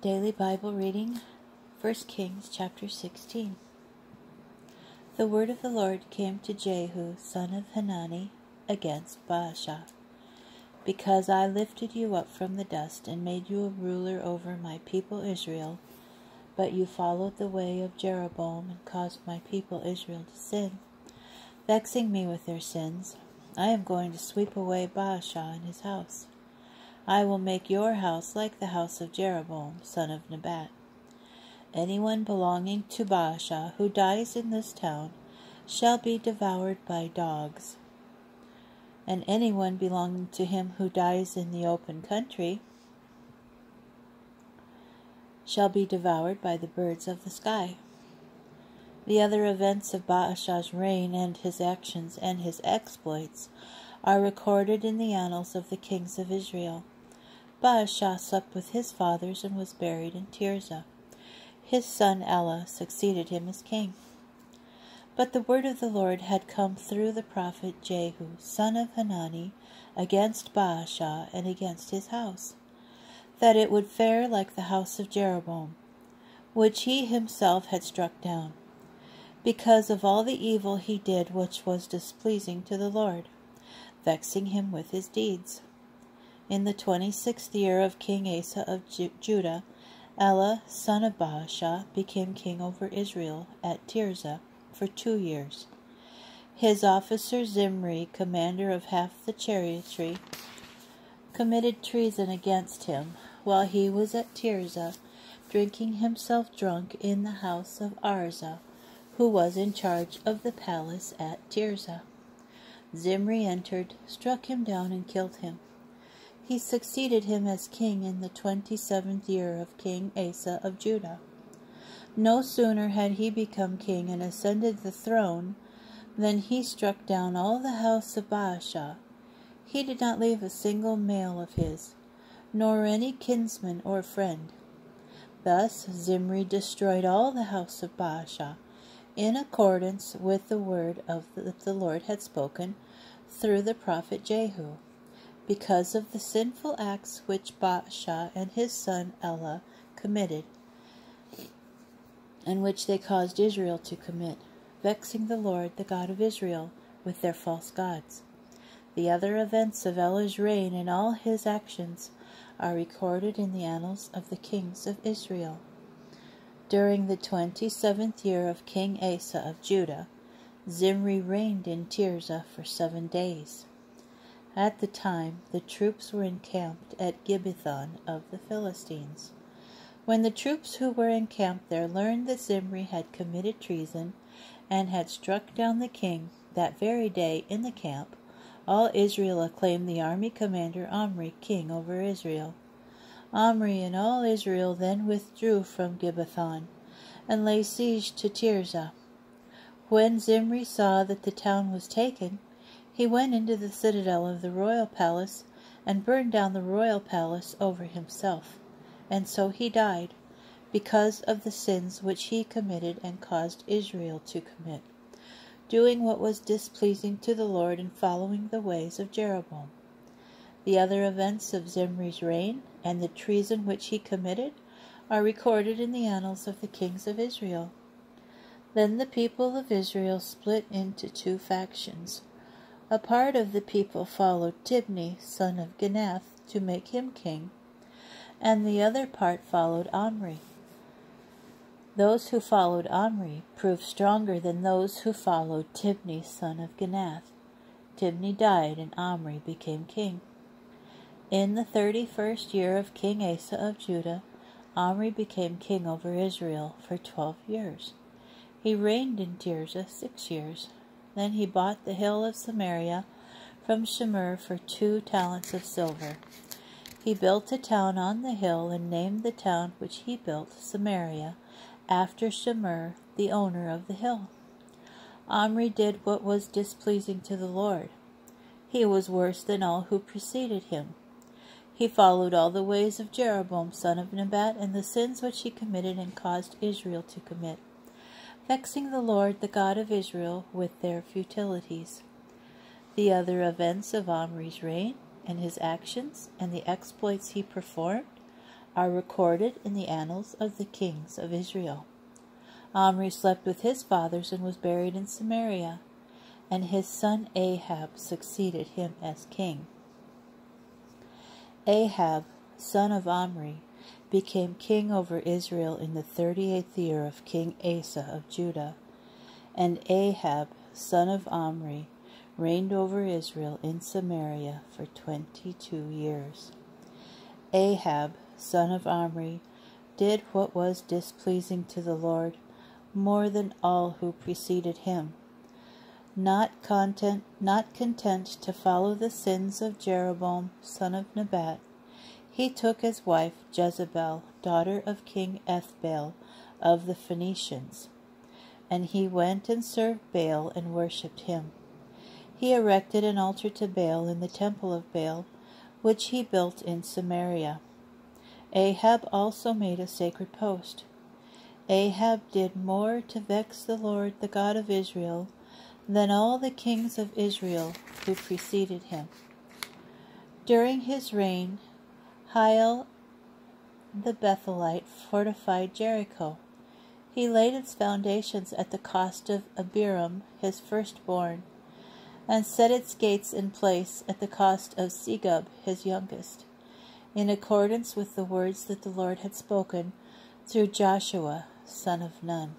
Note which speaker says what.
Speaker 1: Daily Bible reading, 1 Kings chapter 16. The word of the Lord came to Jehu, son of Hanani, against Baasha. Because I lifted you up from the dust and made you a ruler over my people Israel, but you followed the way of Jeroboam and caused my people Israel to sin, vexing me with their sins, I am going to sweep away Baasha and his house. I will make your house like the house of Jeroboam, son of Nebat. Anyone belonging to Baasha who dies in this town shall be devoured by dogs, and anyone belonging to him who dies in the open country shall be devoured by the birds of the sky. The other events of Baasha's reign and his actions and his exploits are recorded in the annals of the kings of Israel. Baasha slept with his fathers and was buried in Tirzah. His son Elah succeeded him as king. But the word of the Lord had come through the prophet Jehu, son of Hanani, against Baasha and against his house, that it would fare like the house of Jeroboam, which he himself had struck down, because of all the evil he did which was displeasing to the Lord, vexing him with his deeds. In the 26th year of King Asa of Judah, Elah, son of Baasha, became king over Israel at Tirzah for 2 years. His officer Zimri, commander of half the chariotry, committed treason against him while he was at Tirzah, drinking himself drunk in the house of Arza, who was in charge of the palace at Tirzah. Zimri entered, struck him down, and killed him. He succeeded him as king in the 27th year of King Asa of Judah. No sooner had he become king and ascended the throne than he struck down all the house of Baasha. He did not leave a single male of his, nor any kinsman or friend. Thus Zimri destroyed all the house of Baasha, in accordance with the word of the Lord had spoken through the prophet Jehu, because of the sinful acts which Baasha and his son Elah committed, and which they caused Israel to commit, vexing the Lord, the God of Israel, with their false gods. The other events of Elah's reign and all his actions are recorded in the annals of the kings of Israel. During the 27th year of King Asa of Judah, Zimri reigned in Tirzah for 7 days. At the time, the troops were encamped at Gibbethon of the Philistines. When the troops who were encamped there learned that Zimri had committed treason and had struck down the king that very day in the camp, all Israel acclaimed the army commander Omri king over Israel. Omri and all Israel then withdrew from Gibbethon and laid siege to Tirzah. When Zimri saw that the town was taken, he went into the citadel of the royal palace and burned down the royal palace over himself. And so he died, because of the sins which he committed and caused Israel to commit, doing what was displeasing to the Lord and following the ways of Jeroboam. The other events of Zimri's reign and the treason which he committed are recorded in the annals of the kings of Israel. Then the people of Israel split into 2 factions. A part of the people followed Tibni, son of Ginath, to make him king, and the other part followed Omri. Those who followed Omri proved stronger than those who followed Tibni, son of Ginath. Tibni died, and Omri became king. In the 31st year of King Asa of Judah, Omri became king over Israel for 12 years. He reigned in Tirzah 6 years. Then he bought the hill of Samaria from Shemer for 2 talents of silver. He built a town on the hill and named the town which he built Samaria, after Shemer, the owner of the hill. Omri did what was displeasing to the Lord. He was worse than all who preceded him. He followed all the ways of Jeroboam, son of Nebat, and the sins which he committed and caused Israel to commit, vexing the Lord, the God of Israel, with their futilities. The other events of Omri's reign and his actions and the exploits he performed are recorded in the annals of the kings of Israel. Omri slept with his fathers and was buried in Samaria, and his son Ahab succeeded him as king. Ahab, son of Omri, became king over Israel in the 38th year of King Asa of Judah, and Ahab, son of Omri, reigned over Israel in Samaria for 22 years. Ahab, son of Omri, did what was displeasing to the Lord more than all who preceded him. Not content to follow the sins of Jeroboam, son of Nebat, he took as wife Jezebel, daughter of King Ethbaal of the Phoenicians, and he went and served Baal and worshipped him. He erected an altar to Baal in the temple of Baal, which he built in Samaria. Ahab also made a sacred post. Ahab did more to vex the Lord, the God of Israel, than all the kings of Israel who preceded him. During his reign, Hiel the Bethelite fortified Jericho. He laid its foundations at the cost of Abiram, his firstborn, and set its gates in place at the cost of Segub, his youngest, in accordance with the words that the Lord had spoken through Joshua, son of Nun.